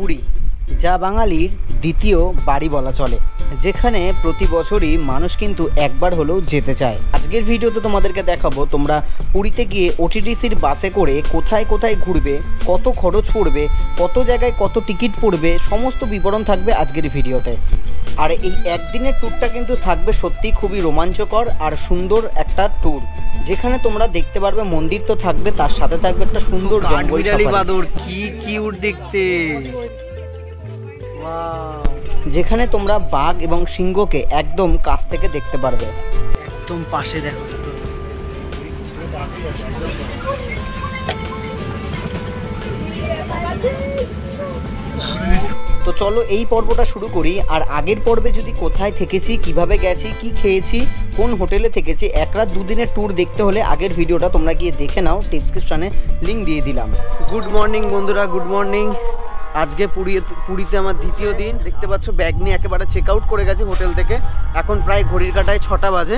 পুরী, যা বাঙালির দ্বিতীয় বাড়ি বলা চলে, যেখানে প্রতি বছরই মানুষ কিন্তু একবার হলেও যেতে চায়। আজকের ভিডিওতে তোমাদেরকে দেখাবো তোমরা পুরীতে গিয়ে ওটিডিসির বাসে করে কোথায় কোথায় ঘুরবে, কত খরচ পড়বে, কত জায়গায় কত টিকিট পড়বে, সমস্ত বিবরণ থাকবে আজকের ভিডিওতে। আর এই একদিনের ট্যুরটা কিন্তু থাকবে সত্যি খুবই রোমাঞ্চকর আর সুন্দর একটা ট্যুর, যেখানে তোমরা দেখতে পারবে মন্দির তো থাকবে, তার সাথে থাকবে একটা সুন্দর জঙ্গল বাদর, কি কিউট দেখতে, যেখানে তোমরা বাঘ এবং সিংহকে একদম কাছ থেকে দেখতে পারবে। একদম পাশে দেখো। তো চলো এই পর্বটা শুরু করি। আর আগের পর্বে যদি কোথায় থেকেছি, কিভাবে গেছি, কি খেয়েছি, কোন হোটেলে থেকেছি, এক রাত দুদিনের ট্যুর দেখতে হলে আগের ভিডিওটা তোমরা গিয়ে দেখে নাও, ডেসক্রিপশনে লিঙ্ক দিয়ে দিলাম। গুড মর্নিং বন্ধুরা, গুড মর্নিং। আজকে পুরীতে আমার দ্বিতীয় দিন। দেখতে পাচ্ছ ব্যাগ নিয়ে একেবারে চেক আউট করে গেছি হোটেল থেকে। এখন প্রায় ঘড়ির কাঁটায় 6টা বাজে।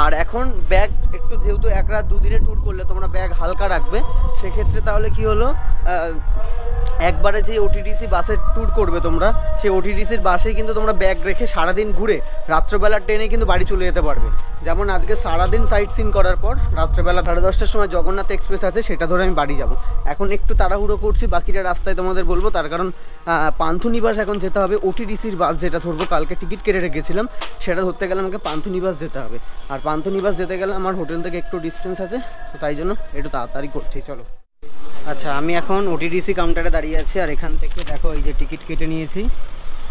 আর এখন ব্যাগ একটু, যেহেতু এক রাত দুদিনে ট্যুর করলে তোমরা ব্যাগ হালকা রাখবে, সেক্ষেত্রে তাহলে কি হলো, একবারে যে ওটিডিসি বাসে ট্যুর করবে তোমরা, সেই ওটিডিসির বাসেই কিন্তু তোমরা ব্যাগ রেখে সারাদিন ঘুরে রাত্রবেলার ট্রেনে কিন্তু বাড়ি চলে যেতে পারবে। যেমন আজকে সারাদিন সাইট সিন করার পর রাত্রেবেলা 10:30টার সময় জগন্নাথ এক্সপ্রেস আছে, সেটা ধরে আমি বাড়ি যাব। এখন একটু তাড়াহুড়ো করছি, বাকিটা রাস্তায় তোমাদের বলবো। তার কারণ পান্থনিবাস এখন যেতে হবে। ওটিডিসির বাস যেটা ধরবো, কালকে টিকিট কেটে রেখেছিলাম, সেটা ধরতে গেলে আমাকে পান্থনিবাস যেতে হবে। আর পান্থনিবাস যেতে গেলে আমার হোটেল থেকে একটু ডিস্টেন্স আছে, তো তাই জন্য একটু তাড়াতাড়ি করছি। চলো। আচ্ছা, আমি এখন ওটিডিসি কাউন্টারে দাঁড়িয়ে আছি। আর এখান থেকে দেখো এই যে টিকিট কেটে নিয়েছি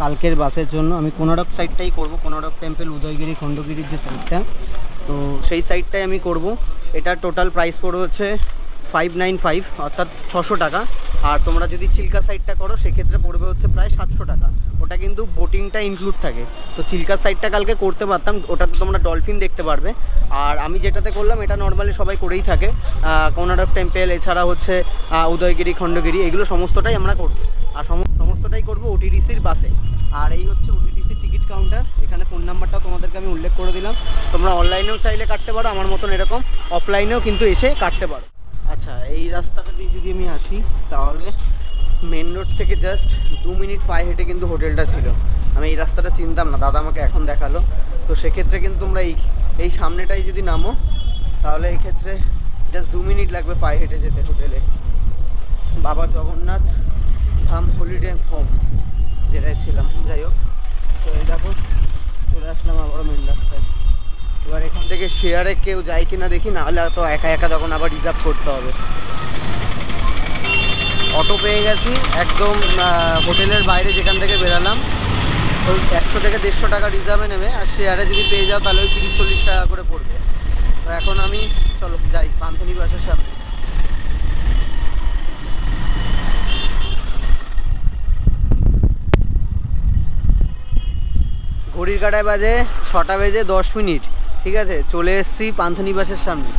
কালকের বাসের জন্য। আমি কোনারক সাইডটাই করব, কোনারক টেম্পল, উদয়গিরি, খণ্ডগিরির যে সাইডটা, তো সেই সাইডটাই আমি করব। এটা টোটাল প্রাইস পড়বে হচ্ছে 595, অর্থাৎ 600 টাকা। আর তোমরা যদি চিল্কা সাইডটা করো সেক্ষেত্রে পড়বে হচ্ছে প্রায় 700 টাকা। ওটা কিন্তু বোটিংটা ইনক্লুড থাকে। তো চিল্কা সাইডটা কালকে করতে পারতাম, ওটাতে তোমরা ডলফিন দেখতে পারবে। আর আমি যেটাতে করলাম, এটা নর্মালি সবাই করেই থাকে, কোনারক টেম্পল, এছাড়া হচ্ছে উদয়গিরি, খণ্ডগিরি, এগুলো সমস্তটাই আমরা করবো। আর সমস্তটাই করবো ওটিডিসির বাসে। আর এই হচ্ছে ওটিডিসির টিকিট কাউন্টার। এখানে ফোন নাম্বারটা তোমাদেরকে আমি উল্লেখ করে দিলাম। তোমরা অনলাইনেও চাইলে কাটতে পারো, আমার মতন এরকম অফলাইনেও কিন্তু এসে কাটতে পারো। আচ্ছা, এই রাস্তাটা দিয়ে যদি আমি আসি, তাহলে মেন রোড থেকে জাস্ট 2 মিনিট পায়ে হেঁটে কিন্তু হোটেলটা ছিল। আমি এই রাস্তাটা চিনতাম না, দাদা আমাকে এখন দেখালো। তো সেক্ষেত্রে কিন্তু তোমরা এই সামনেটাই যদি নামো, তাহলে এই ক্ষেত্রে জাস্ট 2 মিনিট লাগবে পায়ে হেঁটে যেতে হোটেলে। বাবা জগন্নাথ ধাম হলিডে হোম যেটাই ছিলাম। যাই হোক, তো এই দেখো চলে আসলাম আবার মেন রাস্তায়। এবার এখান থেকে শেয়ারে কেউ যায় কিনা দেখি, নাহলে তো একা একা তখন আবার রিজার্ভ করতে হবে। অটো পেয়ে গেছি একদম হোটেলের বাইরে, যেখান থেকে বেরালাম। ওই 100 থেকে 150 টাকা রিজার্ভে নেবে। আর শেয়ারে যদি পেয়ে যাও তাহলে ওই 30-40 টাকা করে পড়বে। তো এখন আমি চলো যাই পান্থনিবাসের সামনে। ঘড়ির কাঁটায় বাজে 6টা বেজে 10 মিনিট। ঠিক আছে, চলে এসেছি পান্থনিবাসের সামনে।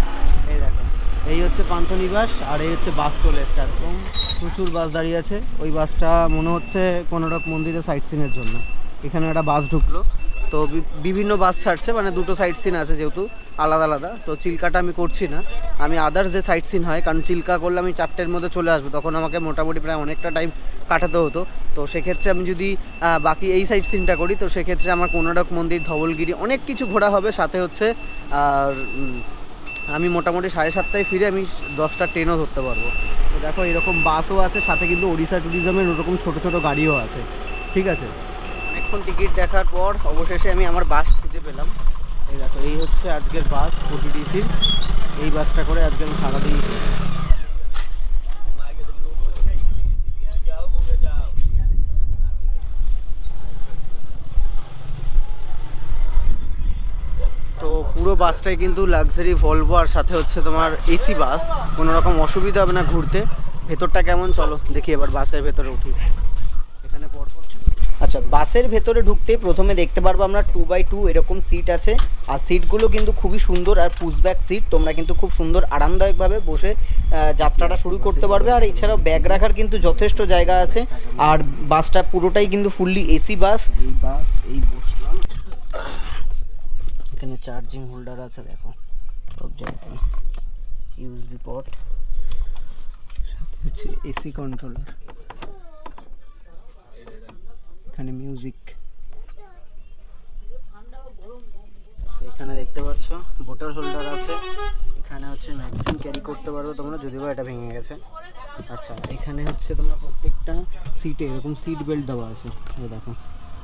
এই দেখো, এই হচ্ছে পান্থনিবাস। আর এই হচ্ছে বাস চলে এসছে। একদম প্রচুর বাস দাঁড়িয়ে আছে। ওই বাসটা মনে হচ্ছে কোনারক মন্দিরে সাইট সিনের জন্য। এখানে একটা বাস ঢুকলো। তো বিভিন্ন বাস ছাড়ছে, মানে দুটো সাইট সিন আছে যেহেতু আলাদা আলাদা। তো চিল্কাটা আমি করছি না, আমি আদার্স যে সাইট সিন হয়, কারণ চিল্কা করলে আমি 4টের মধ্যে চলে আসবো, তখন আমাকে মোটামুটি প্রায় অনেকটা টাইম কাটাতে হতো। তো সেক্ষেত্রে আমি যদি বাকি এই সাইট সিনটা করি, তো সেক্ষেত্রে আমার কোনারক মন্দির, ধবলগিরি, অনেক কিছু ঘোরা হবে। সাথে হচ্ছে আর আমি মোটামুটি 7:30টায় ফিরে আমি 10টা ট্রেনও ধরতে পারবো। তো দেখো এরকম বাসও আছে, সাথে কিন্তু ওড়িশা ট্যুরিজমের ওরকম ছোটো ছোটো গাড়িও আছে। ঠিক আছে, অনেকক্ষণ টিকিট দেখার পর অবশেষে আমি আমার বাস খুঁজে পেলাম। এই দেখো, এই হচ্ছে আজকের বাস ওটিডিসির। এই বাসটা করে আজকে আমি সারাদিন। তো পুরো বাসটাই কিন্তু লাক্সারি ভলভো, আর সাথে হচ্ছে তোমার এসি বাস। কোনো রকম অসুবিধা হবে না ঘুরতে। ভেতরটা কেমন চলো দেখি, এবার বাসের ভেতরে উঠি। এখানে পরপর আচ্ছা, বাসের ভেতরে ঢুকতে প্রথমে দেখতে পারবো আমরা 2x2 এরকম সিট আছে। আর সিটগুলো কিন্তু খুবই সুন্দর, আর পুশব্যাক সিট। তোমরা কিন্তু খুব সুন্দর আরামদায়কভাবে বসে যাত্রাটা শুরু করতে পারবে। আর এছাড়াও ব্যাগ রাখার কিন্তু যথেষ্ট জায়গা আছে। আর বাসটা পুরোটাই কিন্তু ফুললি এসি বাস। এই বসলাম, এখানে চার্জিং হোল্ডার আছে, দেখো সব জায়গায় ইউএসবি পোর্ট, সাথে হচ্ছে এসি কন্ট্রোলার। মিউজিক। এখানে দেখতে পাচ্ছ বোটার হোল্ডার আছে, এখানে হচ্ছে ম্যাগাজিন ক্যারি করতে পারো তোমরা, যদিও এটা ভেঙে গেছে। আচ্ছা, এখানে হচ্ছে তোমরা প্রত্যেকটা সিটে এরকম সিট বেল্ট দেওয়া আছে, এই দেখো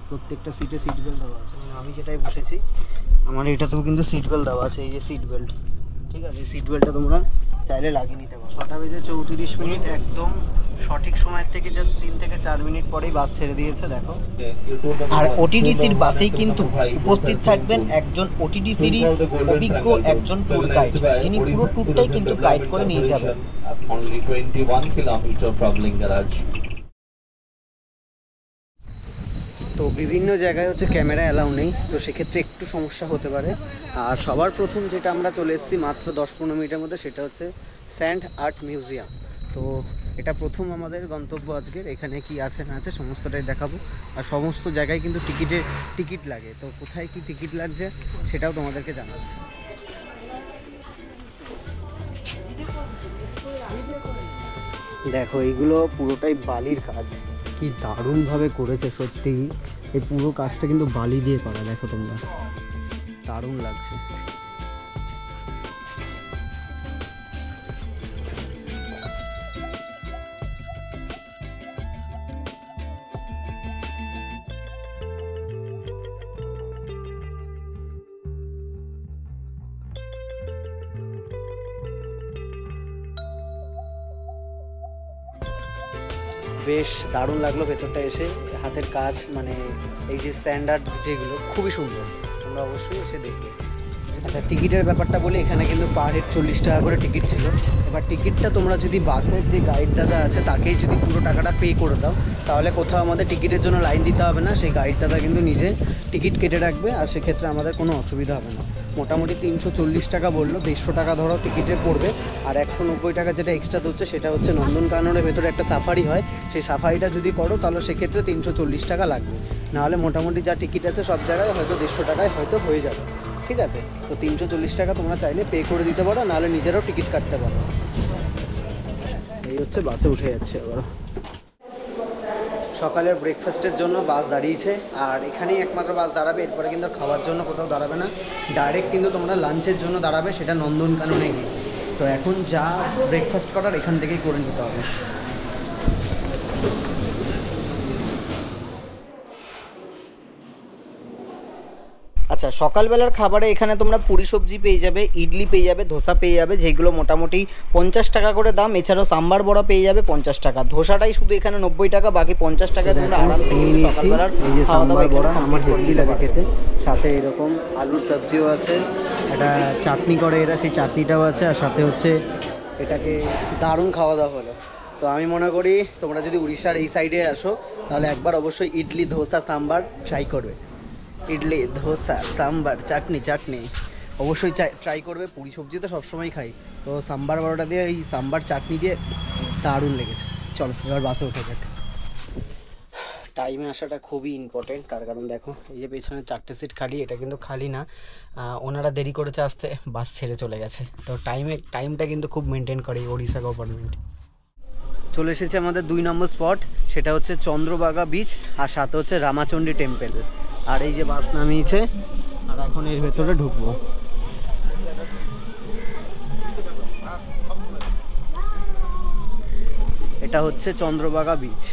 প্রত্যেকটা সিটে সিট বেল্ট দেওয়া আছে। মানে আমি যেটাই বসেছি আমার এটাতেও কিন্তু সিট বেল্ট দেওয়া আছে, এই যে সিট বেল্ট, ঠিক আছে। সিট বেল্টটা তোমরা চাইলে লাগিয়ে নিতে পারো। 6টা বেজে 34 মিনিট, একদম সঠিক সময়ের থেকে জাস্ট 3 থেকে 4 মিনিট পরেই বাস ছেড়ে দিয়েছে দেখো। আর ওটিডিসির বাসেই কিন্তু উপস্থিত থাকবেন একজন ওটিডিসিরই অভিজ্ঞ একজন ট্যুর গাইড, যিনি পুরো ট্যুরটাই কিন্তু গাইড করে নিয়ে যাবেন। তো বিভিন্ন জায়গায় হচ্ছে ক্যামেরা অ্যালাউ নেই, তো সেক্ষেত্রে একটু সমস্যা হতে পারে। আর সবার প্রথম যেটা আমরা চলে এসেছি মাত্র 10-15 মিনিটের মধ্যে, সেটা হচ্ছে স্যান্ড আর্ট মিউজিয়াম। তো এটা প্রথম আমাদের গন্তব্য আজকের। এখানে কি আছে না আছে সমস্তটাই দেখাবো। আর সমস্ত জায়গায় কিন্তু টিকিট লাগে, তো কোথায় কি টিকিট লাগছে সেটাও তোমাদেরকে জানাবো। দেখো এইগুলো পুরোটাই বালির কাজ, কি দারুণভাবে করেছে সত্যি। এই পুরো কাজটা কিন্তু বালি দিয়ে করা, দেখো তোমরা, দারুণ লাগছে। বেশ দারুণ লাগলো ভেতরটা এসে, হাতের কাজ, মানে এই যে স্ট্যান্ডার্ড যেগুলো খুবই সুন্দর, তোমরা অবশ্যই এসে দেখবে। আচ্ছা, টিকিটের ব্যাপারটা বলি, এখানে কিন্তু পার হেড 40 টাকা করে টিকিট ছিল। এবার টিকিটটা তোমরা যদি বাসের যে গাইড দাদা আছে তাকেই যদি পুরো টাকাটা পে করে দাও, তাহলে কোথাও আমাদের টিকিটের জন্য লাইন দিতে হবে না। সেই গাইড দাদা কিন্তু নিজে টিকিট কেটে রাখবে, আর সেক্ষেত্রে আমাদের কোনো অসুবিধা হবে না। মোটামুটি 340 টাকা বললো, 150 টাকা ধরো টিকিটে পড়বে। আর 190 টাকা যেটা এক্সট্রা হচ্ছে সেটা হচ্ছে নন্দনকাননের ভেতরে একটা সাফারি হয়, সেই সাফারিটা যদি করো তাহলে সেক্ষেত্রে 340 টাকা লাগবে। নাহলে মোটামুটি যা টিকিট আছে সব জায়গায় হয়তো 150 টাকায় হয়তো হয়ে যাবে, ঠিক আছে। তো 340 টাকা তোমরা চাইলে পে করে দিতে পারো, নাহলে নিজেরাও টিকিট কাটতে পারো। এই হচ্ছে বাসে উঠে যাচ্ছে এবার। সকালের ব্রেকফাস্টের জন্য বাস দাঁড়িয়েছে, আর এখানেই একমাত্র বাস দাঁড়াবে। এরপরে কিন্তু খাওয়ার জন্য কোথাও দাঁড়াবে না, ডাইরেক্ট কিন্তু তোমরা লাঞ্চের জন্য দাঁড়াবে, সেটা নন্দনকাননে গিয়ে। তো এখন যা ব্রেকফাস্ট করার এখান থেকেই করে নিতে হবে। আচ্ছা, সকালবেলার খাবারে এখানে তোমরা পুরি সবজি পেয়ে যাবে, ইডলি পেয়ে যাবে, ধোসা পেয়ে যাবে, যেগুলো মোটামুটি 50 টাকা করে দাম। এছাড়াও সাম্বার বড়া পেয়ে যাবে 50 টাকা। ধোসাটাই শুধু এখানে 90 টাকা, বাকি 50 টাকায় তোমরা আরামসে কিন্তু সকালবেলার খাওয়া দাওয়া বড়া আমার হেভি লাগে খেতে। সাথে এরকম আলুর সবজিও আছে, একটা চাটনি করে এরা, সেই চাটনিটাও আছে, আর সাথে হচ্ছে এটাকে দারুণ খাওয়া দাওয়া হলো। তো আমি মনে করি তোমরা যদি উড়িষ্যার এই সাইডে আসো তাহলে একবার অবশ্যই ইডলি, ধোসা, সাম্বার ট্রাই করবে। ইডলি, ধোসা, সাম্বার, চাটনি অবশ্যই ট্রাই করবে। পুরি সবজি তো সবসময় খাই, তো সাম্বার বড়াটা দিয়ে এই সাম্বার চাটনি দিয়ে দারুণ লেগেছে। চলো এবার বাসে উঠে যাক। টাইমে আসাটা খুবই ইম্পর্টেন্ট, তার কারণ দেখো এই যে পেছনে 4টে সিট খালি, এটা কিন্তু খালি না, ওনারা দেরি করেছে আসতে, বাস ছেড়ে চলে গেছে। তো টাইমটা কিন্তু খুব মেনটেন করে এই ওড়িশা গভর্নমেন্ট। চলে এসেছে আমাদের 2 নম্বর স্পট, সেটা হচ্ছে চন্দ্রভাগা বিচ, আর সাথে হচ্ছে রামাচণ্ডী টেম্পল। আর এই যে বাস নামিয়েছে, আর এখন এর ভেতরে ঢুকবো। এটা হচ্ছে চন্দ্রভাগা বিচ।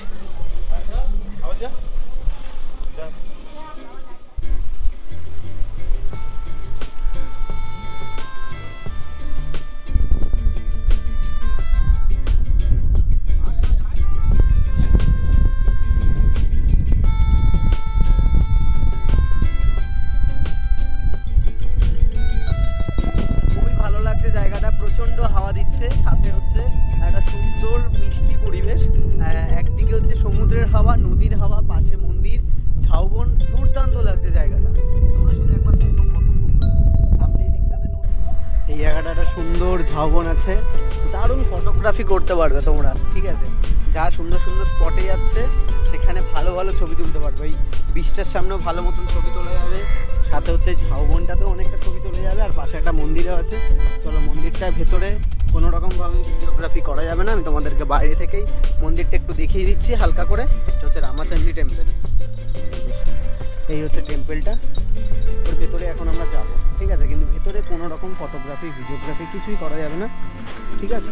প্রচন্ড হাওয়া দিচ্ছে, সাথে হচ্ছে একটা সুন্দর মিষ্টি পরিবেশ। একদিকে হচ্ছে সমুদ্রের হাওয়া, নদীর হাওয়া, পাশে মন্দির, ঝাউবন, দুর্দান্ত লাগছে জায়গাটা। তোমরা শুধু একবার দেখো কত সুন্দর। সামনে এই দিকটাতে এই জায়গাটা একটা সুন্দর ঝাউবন আছে, দারুণ ফটোগ্রাফি করতে পারবে তোমরা, ঠিক আছে। যা সুন্দর সুন্দর স্পটে যাচ্ছে সেখানে ভালো ভালো ছবি তুলতে পারবে। ওই বিচটার সামনেও ভালো মতন ছবি তোলা যাবে, সাথে হচ্ছে ঝাউবনটাতেও অনেকটা ছবি তোলা যাবে, আর পাশে একটা মন্দিরও আছে। চলো মন্দিরটার ভেতরে কোনো রকমভাবে ভিডিওগ্রাফি করা যাবে না, আমি তোমাদেরকে বাইরে থেকেই মন্দিরটা একটু দেখিয়ে দিচ্ছি হালকা করে। এটা হচ্ছে রামাচণ্ডী টেম্পল। এই হচ্ছে টেম্পেলটা, ওর ভেতরে এখন আমরা যাবো, ঠিক আছে। কিন্তু ভেতরে কোনো রকম ফটোগ্রাফি ভিডিওগ্রাফি কিছুই করা যাবে না, ঠিক আছে।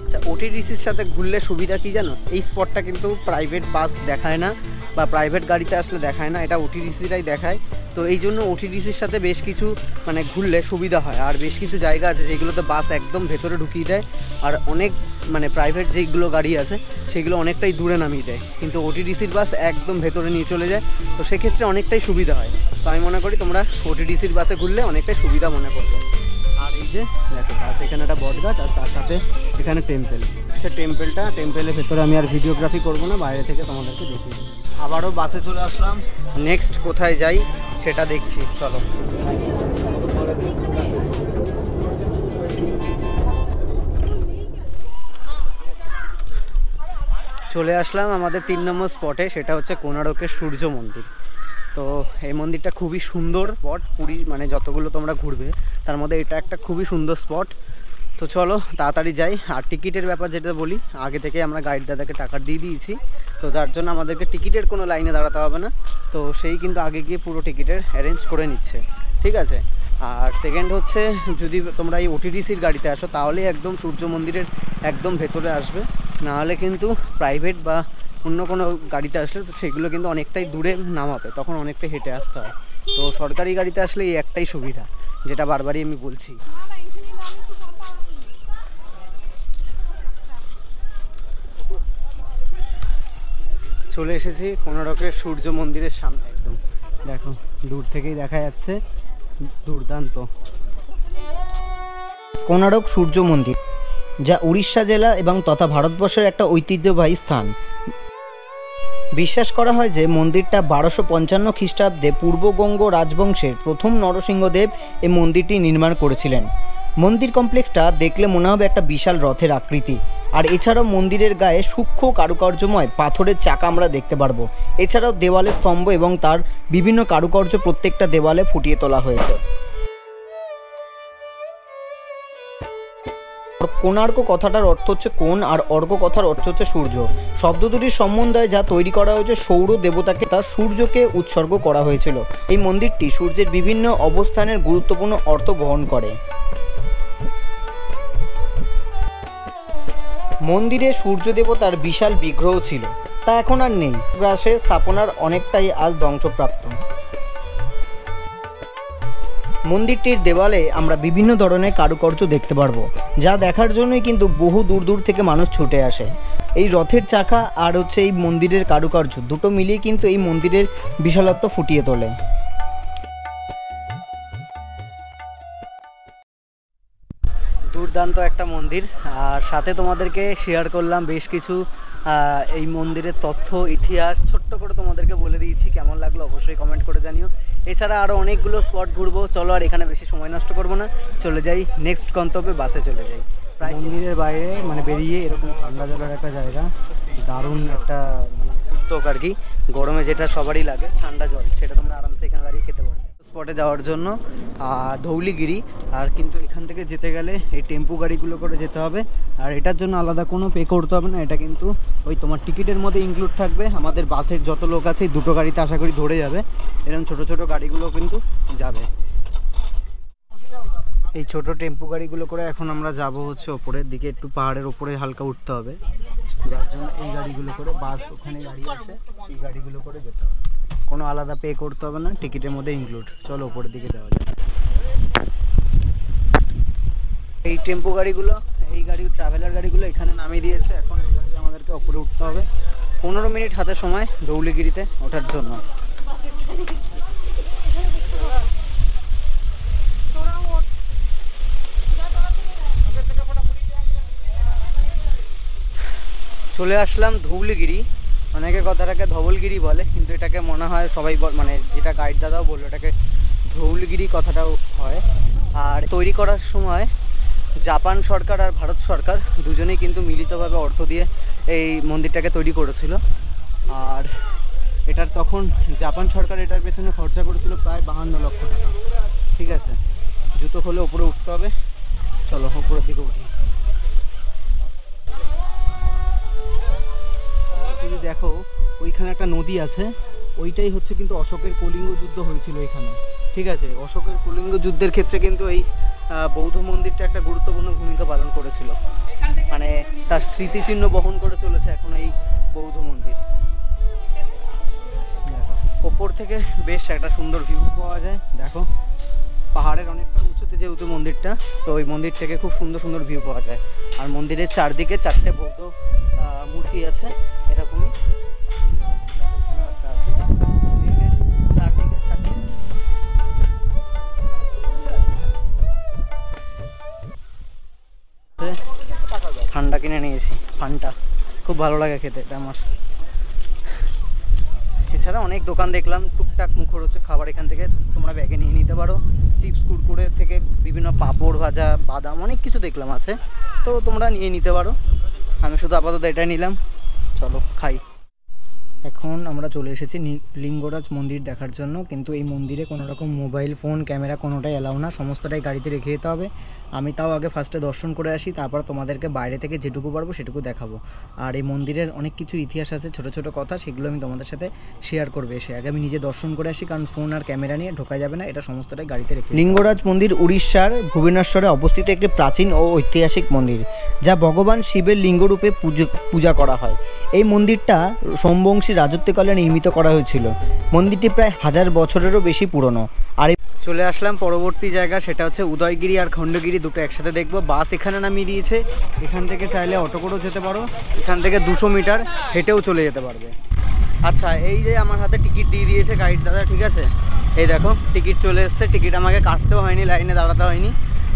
আচ্ছা, ওটিডিসির সাথে ঘুরলে সুবিধা কি জানো, এই স্পটটা কিন্তু প্রাইভেট বাস দেখায় না বা প্রাইভেট গাড়িতে আসলে দেখায় না, এটা ওটিডিসিটাই দেখায়। তো এই জন্য ওটিডিসির সাথে বেশ কিছু মানে ঘুরলে সুবিধা হয়। আর বেশ কিছু জায়গা আছে যেগুলোতে বাস একদম ভেতরে ঢুকিয়ে দেয়, আর অনেক মানে প্রাইভেট যেগুলো গাড়ি আছে সেগুলো অনেকটাই দূরে নামিয়ে দেয়, কিন্তু ওটিডিসির বাস একদম ভেতরে নিয়ে চলে যায়। তো সেক্ষেত্রে অনেকটাই সুবিধা হয়। তো আমি মনে করি তোমরা ওটিডিসির বাসে ঘুরলে অনেকটাই সুবিধা মনে করবে। আর এই যে দেখো পাশে এখানে একটা বট গাছ, আর তার সাথে এখানে টেম্পেল। সে টেম্পেলের ভেতরে আমি আর ভিডিওগ্রাফি করবো না, বাইরে থেকে তোমাদেরকে দেখিয়ে দিই। আবারও বাসে চলে আসলাম, নেক্সট কোথায় যাই সেটা দেখছি, চলো। চলে আসলাম আমাদের 3 নম্বর স্পটে, সেটা হচ্ছে কোণারকের সূর্য মন্দির। তো এই মন্দিরটা খুবই সুন্দর স্পট, পুরী মানে যতগুলো তোমরা ঘুরবে তার মধ্যে এটা একটা খুবই সুন্দর স্পট। তো চলো তাড়াতাড়ি যাই। আর টিকিটের ব্যাপার যেটা বলি, আগে থেকে আমরা গাইড দাদাকে টাকা দিয়ে দিয়েছি, তো যার জন্য আমাদেরকে টিকিটের কোনো লাইনে দাঁড়াতে হবে না। তো সেই কিন্তু আগে গিয়ে পুরো টিকিটের অ্যারেঞ্জ করে নিচ্ছে, ঠিক আছে। আর সেকেন্ড হচ্ছে, যদি তোমরা এই ওটিডিসির গাড়িতে আসো তাহলে একদম সূর্য মন্দিরের একদম ভেতরে আসবে, নাহলে কিন্তু প্রাইভেট বা অন্য কোনো গাড়িতে আসলে তো সেগুলো কিন্তু অনেকটাই দূরে নামাবে, তখন অনেকটাই হেঁটে আসতে হয়। তো সরকারি গাড়িতে আসলে এই একটাই সুবিধা, যেটা বারবারই আমি বলছি। চলে এসেছি কোণারকের সূর্য মন্দিরের সামনে, একদম দেখো দূর থেকেই দেখা যাচ্ছে, দুর্দান্ত। কোণারক সূর্য মন্দির, যা উড়িষ্যা জেলা এবং তথা ভারতবর্ষের একটা ঐতিহ্যবাহী স্থান। বিশ্বাস করা হয় যে মন্দিরটা 1255 খ্রিস্টাব্দে পূর্ববঙ্গ রাজবংশের প্রথম নরসিংহদেব এই মন্দিরটি নির্মাণ করেছিলেন। মন্দির কমপ্লেক্সটা দেখলে মনে হবে একটা বিশাল রথের আকৃতি। আর এছাড়াও মন্দিরের গায়ে সূক্ষ্ম কারুকার্যময় পাথরের চাকা আমরা দেখতে পারবো। এছাড়াও দেওয়ালে স্তম্ভ এবং তার বিভিন্ন কারুকার্য প্রত্যেকটা দেওয়ালে ফুটিয়ে তোলা হয়েছে। কোণার্ক কথাটার অর্থ হচ্ছে কোণ, আর অর্ঘ কথার অর্থ হচ্ছে সূর্য। শব্দ দুটির সমন্বয়ে যা তৈরি করা হয়েছে সৌর দেবতাকে তার সূর্যকে উৎসর্গ করা হয়েছিল। এই মন্দিরটি সূর্যের বিভিন্ন অবস্থানের গুরুত্বপূর্ণ অর্থ বহন করে। মন্দিরে সূর্য দেবতার বিশাল বিগ্রহ ছিল, তা এখন আর নেই। গ্রাসে স্থাপনার অনেকটাই আজ ধ্বংসপ্রাপ্ত। মন্দিরটির দেওয়ালে আমরা বিভিন্ন ধরনের কারুকার্য দেখতে পারবো, যা দেখার জন্যই কিন্তু বহু দূর দূর থেকে মানুষ ছুটে আসে। এই রথের চাকা আর হচ্ছে এই মন্দিরের কারুকার্য দুটো মিলিয়ে কিন্তু এই মন্দিরের বিশালত্ব ফুটিয়ে তোলে। দুর্দান্ত একটা মন্দির, আর সাথে তোমাদেরকে শেয়ার করলাম বেশ কিছু এই মন্দিরের তথ্য ইতিহাস ছোট্ট করে তোমাদেরকে বলে দিয়েছি। কেমন লাগলো অবশ্যই কমেন্ট করে জানিও। এছাড়া আরও অনেকগুলো স্পট ঘুরবো, চলো আর এখানে বেশি সময় নষ্ট করবো না, চলে যাই নেক্সট গন্তব্যে, বাসে চলে যাই। প্রায় মন্দিরের বাইরে মানে বেরিয়ে এরকম ঠান্ডা জলের একটা জায়গা, দারুণ একটা মানে উদ্যোগ আর কি। গরমে যেটা সবারই লাগে ঠান্ডা জল, সেটা তোমরা আরামসে এখানে দাঁড়িয়ে খেতে পারবে। স্পটে যাওয়ার জন্য ধৌলিগিরি, আর কিন্তু এখান থেকে যেতে গেলে এই টেম্পু গাড়িগুলো করে যেতে হবে, আর এটার জন্য আলাদা কোনো পে করতে হবে না। এটা কিন্তু ওই তোমার টিকিটের মধ্যে ইনক্লুড থাকবে। আমাদের বাসের যত লোক আছে এই দুটো গাড়িতে আশা করি ধরে যাবে, এরকম ছোট ছোট গাড়িগুলো কিন্তু যাবে। এই ছোট টেম্পু গাড়িগুলো করে এখন আমরা যাব হচ্ছে ওপরের দিকে, একটু পাহাড়ের ওপরে হালকা উঠতে হবে, যার জন্য এই গাড়িগুলো করে, বাস ওখানে গাড়ি আছে, এই গাড়িগুলো করে যেতে হবে। কোনো আলাদা পে করতে হবে না, টিকিটের মধ্যে ইনক্লুড। চলো ওপরের দিকে যাওয়া যায়। এই টেম্পো গাড়িগুলো, এই গাড়ি ট্রাভেলার গাড়িগুলো এখানে নামিয়ে দিয়েছে। এখন আমাদেরকে ওপরে উঠতে হবে, 15 মিনিট হাতে সময় ধৌলিগিরিতে ওঠার জন্য। চলে আসলাম ধৌলিগিরি। অনেকে কথাটাকে ধবলগিরি বলে, কিন্তু এটাকে মনে হয় সবাই মানে যেটা গাইড দাদাও বললো এটাকে ধৌলগিরি কথাটাও হয়। আর তৈরি করার সময় জাপান সরকার আর ভারত সরকার দুজনেই কিন্তু মিলিতভাবে অর্থ দিয়ে এই মন্দিরটাকে তৈরি করেছিল। আর এটার তখন জাপান সরকার এটার পেছনে খরচা করেছিল প্রায় 52 লক্ষ টাকা। ঠিক আছে, জুতো খুলে উপরে উঠতে হবে, চলো উপরের দিকে উঠি। যদি দেখো ওইখানে একটা নদী আছে, ওইটাই হচ্ছে কিন্তু অশোকের কলিঙ্গ যুদ্ধ হয়েছিল এখানে, ঠিক আছে। অশোকের কলিঙ্গ যুদ্ধের ক্ষেত্রে কিন্তু এই বৌদ্ধ মন্দিরটা একটা গুরুত্বপূর্ণ ভূমিকা পালন করেছিল, মানে তার স্মৃতিচিহ্ন বহন করে চলেছে এখন এই বৌদ্ধ মন্দির। ওপর থেকে বেশ একটা সুন্দর ভিউ পাওয়া যায়, দেখো পাহাড়ের অনেকটা উঁচুতে যেহেতু মন্দিরটা, তো ওই মন্দির থেকে খুব সুন্দর সুন্দর ভিউ পাওয়া যায়। আর মন্দিরের চারদিকে 4টে বৌদ্ধ মূর্তি আছে এরকমই, ঠান্ডা কিনে নিয়েছি, ফান্টা খুব ভালো লাগে খেতে এটা আমার। এছাড়া অনেক দোকান দেখলাম, টুকটাক মুখরোচক খাবার এখান থেকে তোমরা ব্যাগে নিয়ে নিতে পারো। চিপস, কুরকুরে থেকে বিভিন্ন পাঁপড় ভাজা, বাদাম, অনেক কিছু দেখলাম আছে, তো তোমরা নিয়ে নিতে পারো। আমি শুধু আপাতত এটাই নিলাম, চলো খাই। এখন আমরা চলে এসেছি লিঙ্গরাজ মন্দির দেখার জন্য, কিন্তু এই মন্দিরে কোনো রকম মোবাইল ফোন ক্যামেরা কোনোটাই অ্যালাউ না, সমস্তটাই গাড়িতে রেখে যেতে হবে। আমি তাও আগে ফার্স্টে দর্শন করে আসি, তারপর তোমাদেরকে বাইরে থেকে যেটুকু পারবো সেটুকু দেখাবো। আর এই মন্দিরের অনেক কিছু ইতিহাস আছে, ছোটো ছোটো কথা, সেগুলো আমি তোমাদের সাথে শেয়ার করবো এসে। আগে আমি নিজে দর্শন করে আসি, কারণ ফোন আর ক্যামেরা নিয়ে ঢোকা যাবে না, এটা সমস্তটাই গাড়িতে রেখে। লিঙ্গরাজ মন্দির উড়িষ্যার ভুবনেশ্বরে অবস্থিত একটি প্রাচীন ও ঐতিহাসিক মন্দির, যা ভগবান শিবের লিঙ্গরূপে পূজা করা হয়। এই মন্দিরটা সোমবংশী রাজত্বকালে নির্মিত করা হয়েছিল। মন্দিরটি প্রায় 1000 বছরেরও বেশি পুরনো। আর চলে আসলাম পরবর্তী জায়গা, সেটা হচ্ছে উদয়গিরি আর খণ্ডগিরি, দুটো একসাথে দেখবো। বাস এখানে নামিয়ে দিয়েছে, এখান থেকে চাইলে অটো করেও যেতে পারো, এখান থেকে 200 মিটার হেঁটেও চলে যেতে পারবে। আচ্ছা, এই যে আমার হাতে টিকিট দিয়ে দিয়েছে গাইড দাদা, ঠিক আছে, এই দেখো টিকিট চলে এসছে। টিকিট আমাকে কাটতেও হয়নি, লাইনে দাঁড়াতে হয়নি।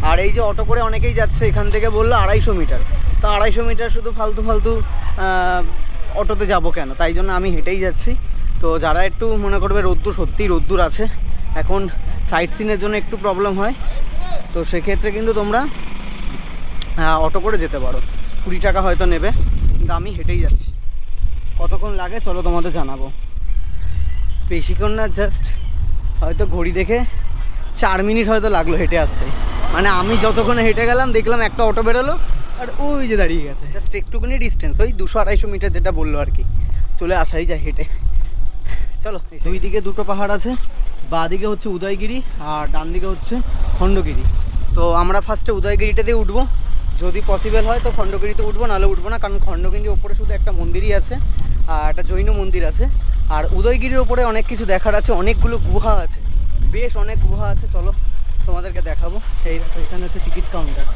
আর এই যে অটো করে অনেকেই যাচ্ছে, এখান থেকে বললো 250 মিটার, তো 250 মিটার শুধু ফালতু অটোতে যাব কেন, তাই জন্য আমি হেঁটেই যাচ্ছি। তো যারা একটু মনে করবে রোদ্দুর, সত্যিই রোদ্দুর আছে এখন, সাইট সিনের জন্য একটু প্রবলেম হয়, তো সেক্ষেত্রে কিন্তু তোমরা অটো করে যেতে পারো, 20 টাকা হয়তো নেবে, কিন্তু আমি হেঁটেই যাচ্ছি। কতক্ষণ লাগে চলো তোমাদের জানাবো। বেশিক্ষণ না, জাস্ট হয়তো ঘড়ি দেখে 4 মিনিট হয়তো লাগলো হেঁটে আসতে। মানে আমি যতক্ষণে হেঁটে গেলাম দেখলাম একটা অটো বেরোলো, আর ওই যে দাঁড়িয়ে গেছে, জাস্ট একটুখানি ডিস্টেন্স, ওই 200-250 মিটার যেটা বললো আর কি, চলে আসাই যায় হেঁটে। চলো, দুই দিকে দুটো পাহাড় আছে, বাঁ দিকে হচ্ছে উদয়গিরি আর ডান দিকে হচ্ছে খণ্ডগিরি। তো আমরা ফার্স্টে উদয়গিরিটাতে উঠবো, যদি পসিবল হয় তো খণ্ডগিরিতে উঠবো, নাহলে উঠবো না, কারণ খণ্ডগিরির ওপরে শুধু একটা মন্দিরই আছে, আর একটা জৈন মন্দির আছে। আর উদয়গিরির ওপরে অনেক কিছু দেখার আছে, অনেকগুলো গুহা আছে, বেশ অনেক গুহা আছে, চলো তোমাদেরকে দেখাবো। এই দেখো এখানে হচ্ছে টিকিট কাউন্টার,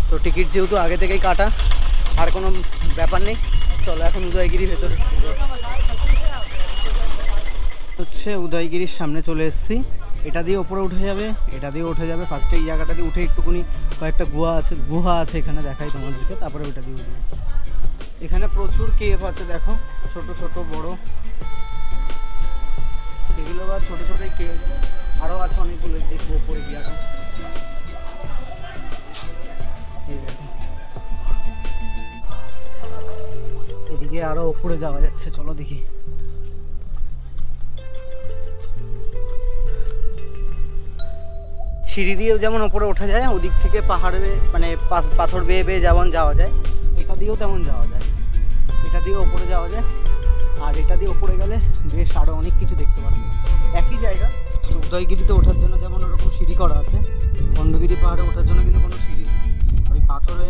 তো টিকিট যেহেতু আগে থেকেই কাটা, আর কোনো ব্যাপার নেই। চলো এখন উদয়গিরির ভেতরে হচ্ছে, উদয়গিরির সামনে চলে এসেছি। এটা দিয়ে ওপরে উঠে যাবে, এটা দিয়ে উঠে যাবে। ফার্স্টে এই জায়গাটা দিয়ে উঠে একটুকুনি কয়েকটা গুহা আছে এখানে দেখাই তোমাদেরকে, তারপরে ওইটা দিয়ে উঠবে। এখানে প্রচুর কেভ আছে, দেখো ছোট ছোট বড়, এগুলো বা ছোট ছোট কেভ, আরও আছে অনেকগুলো, দেখবো ওপরে গিয়ে। এখন এদিকে আরো উপরে যাওয়া যাচ্ছে, চলো দেখি। সিঁড়ি দিয়েও যেমন ওপরে ওঠা যায়, ওদিক থেকে পাহাড়ে মানে পাথর বেয়ে বেয়ে যেমন যাওয়া যায়, এটা দিয়েও তেমন যাওয়া যায়। এটা দিয়ে ওপরে যাওয়া যায়, আর এটা দিয়ে ওপরে গেলে বেশ আরও অনেক কিছু দেখতে পারবে। একই জায়গা, উদয়গিরিতে ওঠার জন্য যেমন ওরকম সিঁড়ি করা আছে, খণ্ডগিরি পাহাড়ে ওঠার জন্য কিন্তু কোনো সিঁড়ি নেই। ওই পাথরে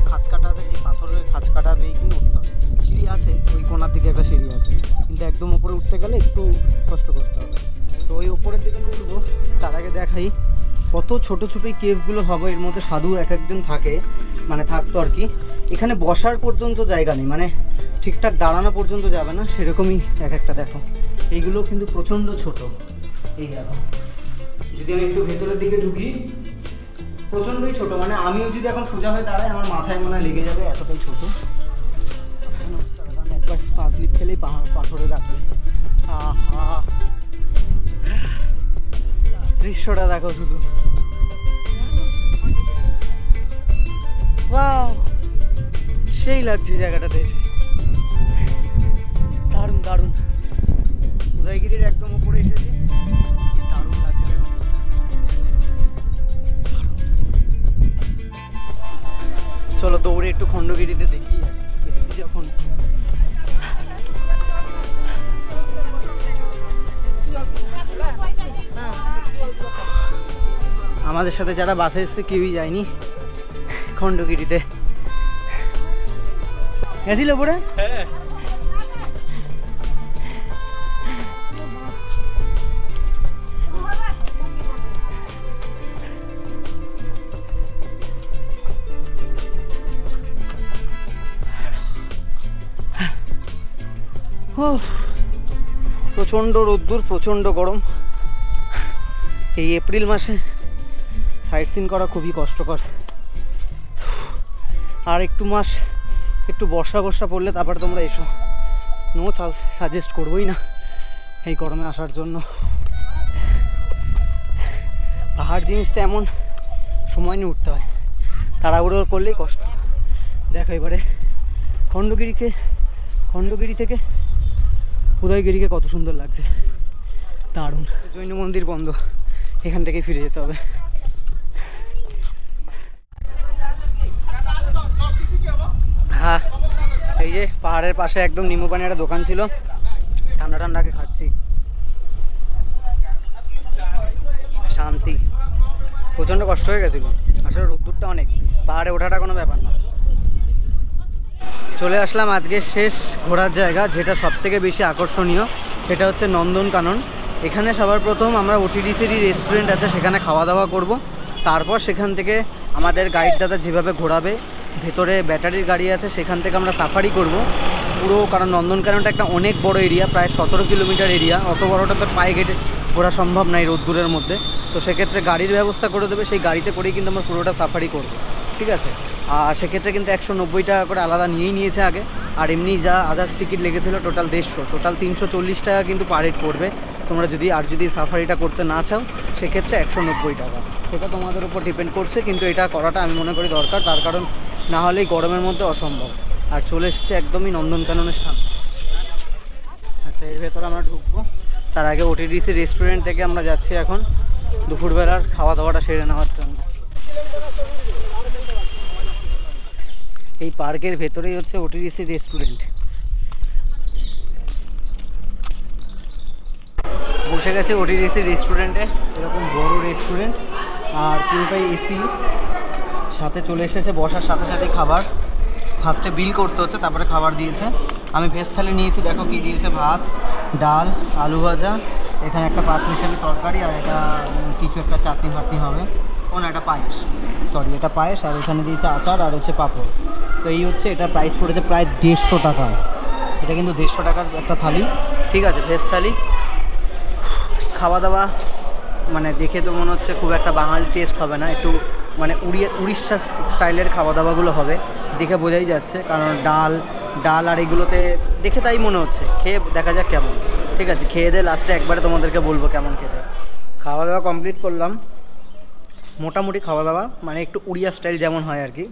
খাঁচ কাটা আছে, সেই পাথরে খাঁচ কাটা বেয়ে কিন্তু উঠতে হবে। সিঁড়ি আছে, ওই কোনার দিকে একটা সিঁড়ি আছে, কিন্তু একদম উপরে উঠতে গেলে একটু কষ্ট করতে হবে। তো ওই উপরের দিকে উঠবো, তার আগে দেখাই কত ছোট ছোট এই কেভগুলো হবে। এর মধ্যে সাধু এক একজন থাকে, মানে থাকতো আর কি। এখানে বসার পর্যন্ত জায়গা নেই, মানে ঠিকঠাক দাঁড়ানো পর্যন্ত যাবে না, সেরকমই এক একটা। দেখো এইগুলো কিন্তু প্রচণ্ড ছোট। এই দেখো, যদি আমি একটু ভেতরের দিকে ঢুকি, প্রচণ্ডই ছোট, মানে আমিও যদি এখন সোজা হয়ে দাঁড়াই আমার মাথায় মনে হয় লেগে যাবে, এতটাই ছোট। একবার 5 লিপ খেলেই পাথরে রাখবে। আহা, দৃশ্যটা দেখো শুধু, ওয়াও, সেই লাগছে জায়গাটাতে এসে, দারুণ দারুণ। উদয়গিরির একদম উপরে এসেছি, দারুণ লাগছে দেখো। চলো দৌড়ে একটু খণ্ডগিরিতে দেখি এসেছি যখন। আমাদের সাথে যারা বাসে এসছে কেউই যায়নি খণ্ডগিরিতে। গেছিল পরে প্রচণ্ড রোদ্দুর, প্রচণ্ড গরম। এই এপ্রিল মাসে সাইট সিন করা খুবই কষ্টকর। আর একটু মাস একটু বর্ষা পড়লে তারপরে তোমরা এসো। নো সাজেস্ট করবোই না এই গরমে আসার জন্য। পাহাড় জিনিসটা এমন সময় নিয়ে উঠতে হয়, তাড়াহুড়ো করলেই কষ্ট। দেখো এবারে খণ্ডগিরি থেকে উদয়গিরিকে কত সুন্দর লাগছে, দারুণ। জৈন মন্দির বন্ধ, এখান থেকে ফিরে যেতে হবে। হ্যাঁ, এই যে পাহাড়ের পাশে একদম নিম্বু পানি একটা দোকান ছিল, ঠান্ডাকে খাচ্ছি, শান্তি। প্রচণ্ড কষ্ট হয়ে গেছিলো, আসলে রোদ্দুরটা অনেক, পাহাড়ে ওঠাটা কোনো ব্যাপার না। চলে আসলাম আজকের শেষ ঘোরার জায়গা, যেটা সবথেকে বেশি আকর্ষণীয়, সেটা হচ্ছে নন্দনকানন। এখানে সবার প্রথম আমরা ওটিডিসির রেস্টুরেন্ট আছে সেখানে খাওয়া দাওয়া করব। তারপর সেখান থেকে আমাদের গাইড দাদা যেভাবে ঘোরাবে, ভেতরে ব্যাটারির গাড়ি আছে, সেখান থেকে আমরা সাফারি করব পুরো। কারণ নন্দনকাননটা একটা অনেক বড় এরিয়া, প্রায় 17 কিলোমিটার এরিয়া। অত বড়টা তো পায়ে হেঁটে ঘোরা সম্ভব নয় রোদ্দুরের মধ্যে। তো সেক্ষেত্রে গাড়ির ব্যবস্থা করে দেবে, সেই গাড়িতে করেই কিন্তু আমরা পুরোটা সাফারি করব, ঠিক আছে। আর সেক্ষেত্রে কিন্তু 190 টাকা করে আলাদা নিয়েছে আগে। আর এমনি যা আদার্স টিকিট লেগেছিলো টোটাল 150, টোটাল 340 টাকা কিন্তু পার হেড পড়বে তোমরা যদি। আর যদি সাফারিটা করতে না চাও সেক্ষেত্রে 190 টাকা। সেটা তোমাদের উপর ডিপেন্ড করছে, কিন্তু এটা করাটা আমি মনে করি দরকার, তার কারণ না হলেই গরমের মধ্যে অসম্ভব। আর চলে এসেছে একদমই নন্দনকাননের সামনে। আচ্ছা, এর ভেতরে আমরা ঢুকবো, তার আগে ওটিডিসি রেস্টুরেন্ট থেকে আমরা যাচ্ছি এখন দুপুরবেলার খাওয়া দাওয়াটা সেরে নেওয়ার জন্য। এই পার্কের ভেতরেই হচ্ছে ওটিডিসি রেস্টুরেন্ট। বসে গেছে ওটিডিসি রেস্টুরেন্টে, এরকম বড় রেস্টুরেন্ট আর পুরোটাই এসি। সাথে চলে এসেছে বসার সাথে সাথে খাবার। ফার্স্টে বিল করতে হচ্ছে, তারপরে খাবার দিয়েছে। আমি ভেজ থালি নিয়েছি, দেখো কী দিয়েছে, ভাত, ডাল, আলু ভাজা, এখানে একটা 5 মিশালি তরকারি, আর এটা কিছু একটা চাটনি ফাটনি হবে, না এটা পায়েস, সরি এটা পায়েস। আর এখানে দিয়েছে আচার আর হচ্ছে পাঁপড়। তো এই হচ্ছে, এটা প্রাইস পড়েছে প্রায় 150 টাকা। এটা কিন্তু 150 টাকার একটা থালি, ঠিক আছে, ভেজ থালি। খাওয়া দাওয়া মানে দেখে তো মনে হচ্ছে খুব একটা বাঙালি টেস্ট হবে না, একটু মানে উড়িষ্যা স্টাইলের খাওয়া দাওয়াগুলো হবে, দেখে বোঝাই যাচ্ছে। কারণ ডাল আর এগুলোতে দেখে তাই মনে হচ্ছে। খেয়ে দেখা যাক কেমন, ঠিক আছে। খেয়ে দিয়ে লাস্টে একবারে তোমাদেরকে বলবো কেমন খেতে। খাওয়া দাওয়া কমপ্লিট করলাম, মোটামুটি খাওয়া দাওয়া মানে একটু উড়িয়া স্টাইল যেমন হয় আর কি,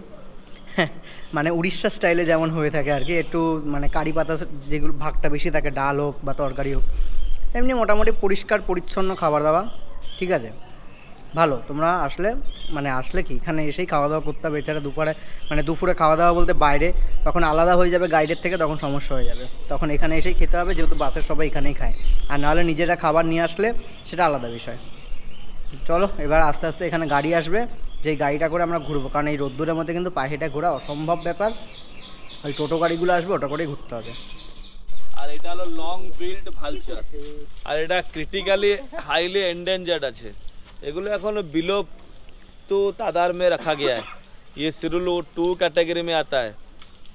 মানে উড়িষ্যা স্টাইলে যেমন হয়ে থাকে আর কি। একটু মানে কারি পাতা যেগুলো ভাগটা বেশি থাকে, ডাল হোক বা তরকারি হোক, এমনি মোটামুটি পরিষ্কার পরিচ্ছন্ন খাবার দাওয়া, ঠিক আছে, ভালো। তোমরা আসলে কি এখানে এসেই খাওয়া দাওয়া করতে হবে। এছাড়া দুপুরে খাওয়া দাওয়া বলতে বাইরে, তখন আলাদা হয়ে যাবে গাইডের থেকে, তখন সমস্যা হয়ে যাবে। তখন এখানে এসেই খেতে হবে, যেহেতু বাসের সবাই এখানেই খায়। আর নাহলে নিজেরা খাবার নিয়ে আসলে সেটা আলাদা বিষয়। চলো এবার আস্তে আস্তে এখানে গাড়ি আসবে, যেই গাড়িটা করে আমরা ঘুরবো। কারণ এই রোদ্দুরের মধ্যে কিন্তু পায়ে হেঁটে ঘোরা অসম্ভব ব্যাপার। ওই টোটো গাড়িগুলো আসবে, ওটা করেই ঘুরতে হবে। আর এটা হলো লং বিল্ড ভালচার, আর এটা ক্রিটিক্যালি হাইলি এন্ডেঞ্জার্ড আছে। এগুলো এখনো বিলুপ্ত তাদার মে রাখা গিয়া है। ये सिरुल 2 कैटेगरी में आता है।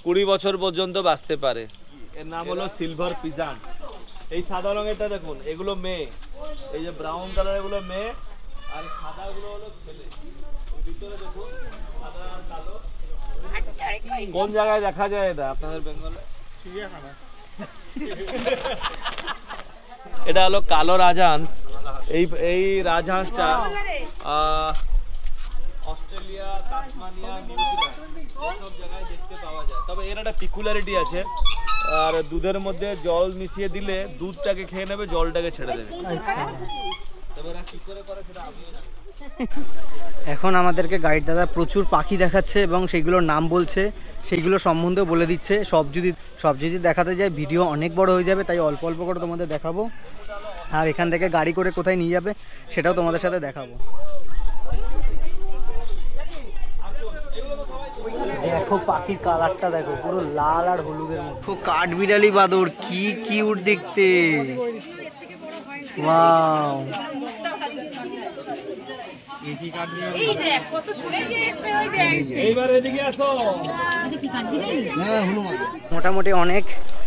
20 বছর পর্যন্ত বাঁচতে পারে। এর নাম হলো সিলভার পিজন। এই সাদা রঙেরটা দেখুন, এগুলো মেয়ে। এই যে ব্রাউন কালার এগুলো মেয়ে, আর সাদাগুলো হলো ছেলে। ভিতরে দেখুন সাদা আর কালো। কোন জায়গায় দেখা যায় এটা আপনাদের বেঙ্গলে? চিড়িয়াখানা। এটা হলো কালো রাজহাঁস। এই রাজহাঁসটা অস্ট্রেলিয়া, তাসমানিয়া, নিউজিল্যান্ড সব জায়গায় দেখতে পাওয়া যায়। তবে এর একটা পিকুলারিটি আছে, আর দুধের মধ্যে জল মিশিয়ে দিলে দুধটাকে খেয়ে নেবে, জলটাকে ছেড়ে দেবে। তবে এরা কি করে করে সেটা আমিও জানি। এখন আমাদেরকে গাইড দাদা প্রচুর পাখি দেখাচ্ছে এবং সেইগুলোর নাম বলছে, সেইগুলো সম্বন্ধেও বলে দিচ্ছে। সব যদি দেখাতে যায় ভিডিও অনেক বড় হয়ে যাবে, তাই অল্প অল্প করে তোমাদের দেখাবো। আর এখান থেকে গাড়ি করে কোথায় নিয়ে যাবে সেটাও তোমাদের সাথে দেখাবো। দেখো পাখির কালারটা দেখো, পুরো লাল আর হলুদের মতো। কাঠবিড়ালি বাদর কি কিউট দেখতে। ওয়াও, মোটামুটি অনেক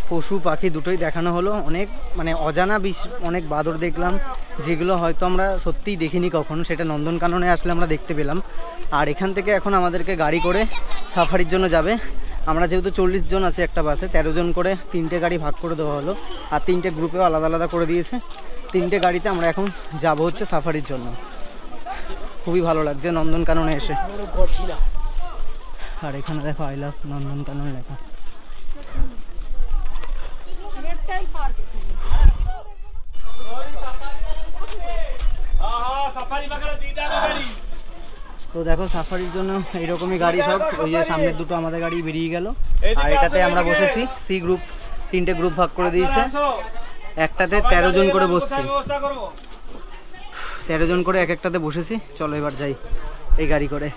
পশু পাখি দুটোই দেখানো হলো। অনেক মানে অজানা অনেক বাদর দেখলাম, যেগুলো হয়তো আমরা সত্যিই দেখিনি কখনো, সেটা নন্দনকাননে আসলে আমরা দেখতে পেলাম। আর এখান থেকে এখন আমাদেরকে গাড়ি করে সাফারির জন্য যাবে। আমরা যেহেতু 40 জন আছে একটা বাসে, 13 জন করে 3টে গাড়ি ভাগ করে দেওয়া হলো, আর 3টে গ্রুপেও আলাদা আলাদা করে দিয়েছে। 3টে গাড়িতে আমরা এখন যাব হচ্ছে সাফারির জন্য। খুবই ভালো লাগছে নন্দনকাননে এসে। আর এখানে দেখো আই লাভ নন্দনকানন লেখা। তো দেখো সাফারির জন্য এইরকমই গাড়ি সব, ওই যে সামনের দুটো আমাদের গাড়ি বেরিয়ে গেল। আর এটাতে আমরা বসেছি, সি গ্রুপ, 3টে গ্রুপ ভাগ করে দিয়েছে। একটাতে 13 জন করে বসছি, 13 জন করে এক একটাতে বসেছি। চলো এবার যাই এই গাড়ি করে।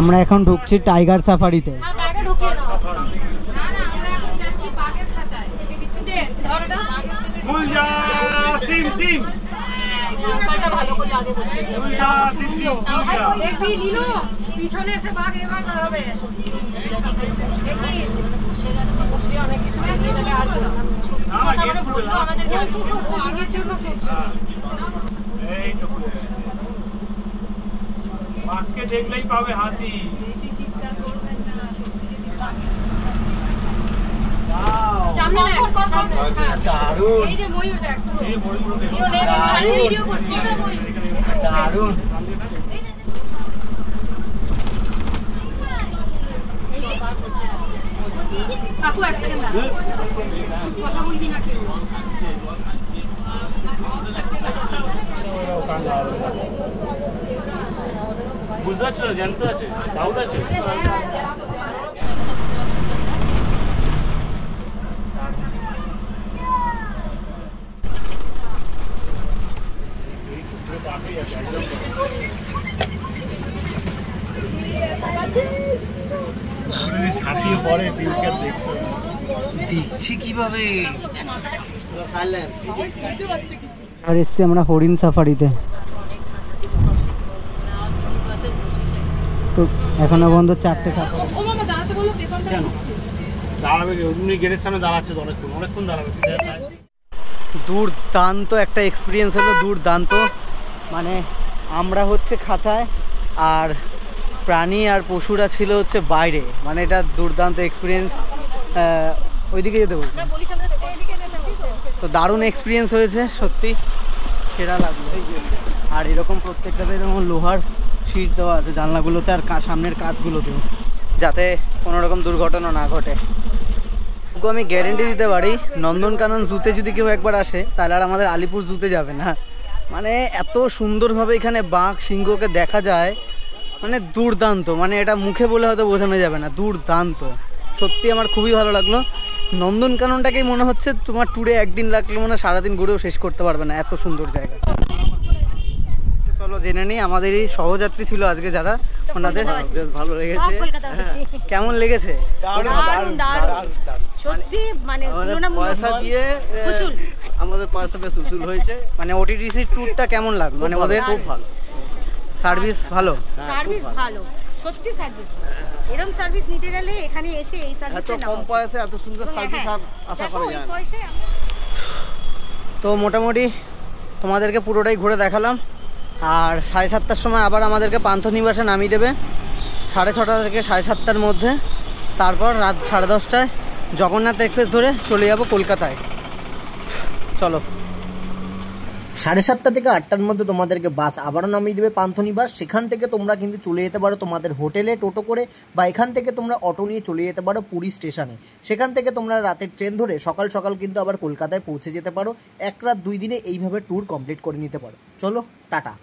আমরা এখন ঢুকছি টাইগার সাফারিতে। পিছনে এসে বাঘ এবার দাঁড়াবে। বাঘকে দেখলেই পাবে হাসি। কাকু এক সেকেন্ড কথা বলবি না কেউ। গুজরাট জানতে আছে, ডাউট আছে। ঝাঁপিয়ে পড়ে দেখছি কিভাবে। আর এসছি আমরা হরিণ সাফারিতে। তো এখনো পর্যন্ত 4টে সাফারি। দাঁড়াবে গেটের সামনে দাঁড়াচ্ছে তো অনেকক্ষণ দাঁড়াবে। দুর্দান্ত একটা এক্সপিরিয়েন্স হলো, দুর্দান্ত। মানে আমরা হচ্ছে খাঁচায় আর প্রাণী আর পশুরা ছিল হচ্ছে বাইরে। মানে এটা দুর্দান্ত এক্সপিরিয়েন্স। ওইদিকে যেতে বলছি। তো দারুণ এক্সপিরিয়েন্স হয়েছে, সত্যি সেরা লাগলো। আর এরকম প্রত্যেকটাতে এরকম লোহার সিট দেওয়া আছে জানলাগুলোতে আর সামনের কাঁচগুলোতেও, যাতে কোনো রকম দুর্ঘটনা না ঘটে। আমি গ্যারেন্টি দিতে পারি নন্দনকানন জুতে যদি কেউ একবার আসে তাহলে আর আমাদের আলিপুর জুতে যাবে না। মানে এত সুন্দরভাবে এখানে বাঘ সিংহকে দেখা যায়, মানে দুর্দান্ত। মানে এটা মুখে বলে হয়তো বোঝানো যাবে না, দুর্দান্ত। সত্যি আমার খুবই ভালো লাগলো। নন্দনকাননটাকেই মনে হচ্ছে তোমার ট্যুরে একদিন লাগলে মানে সারাদিন ঘুরেও শেষ করতে পারবে না, এত সুন্দর জায়গা। চলো জেনে নিই আমাদের এই সহযাত্রী ছিল আজকে যারা, ওনাদের বেশ ভালো লেগেছে। কেমন লেগেছে? সত্যি মানে পয়সা দিয়ে আমাদের পয়সা বেশ উসুল হয়েছে। মানে ওটিটিসি ট্যুরটা কেমন লাগলো? মানে ওদের খুব ভালো সার্ভিস, ভালো সার্ভিস, ভালো সত্যি সার্ভিস। এরকম সার্ভিস নিতে গেলে এখানে এসে এই সার্ভিসটা এত কম পয়সায় এত সুন্দর সার্ভিস আশা করা যায় না। তো মোটামুটি তোমাদেরকে পুরোটাই ঘুরে দেখালাম। আর 7:30টার সময় আবার আমাদেরকে পান্থনিবাসে নামিয়ে দেবে 6:30 থেকে 7:30টার মধ্যে। তারপর রাত 10:30টায় জগন্নাথ এক্সপ্রেস ধরে চলে যাব কলকাতায়। চলো 7:30 থেকে 8টার মধ্যে তোমাদেরকে বাস আবারও নামিয়ে দেবে পান্থনিবাস। সেখান থেকে তোমরা কিন্তু চলে যেতে পারো তোমাদের হোটেলে টোটো করে, বা এখান থেকে তোমরা অটো নিয়ে চলে যেতে পারো পুরী স্টেশনে। সেখান থেকে তোমরা রাতের ট্রেন ধরে সকাল সকাল কিন্তু আবার কলকাতায় পৌঁছে যেতে পারো। 1 রাত 2 দিনে এইভাবে ট্যুর কমপ্লিট করে নিতে পারো। চলো টাটা।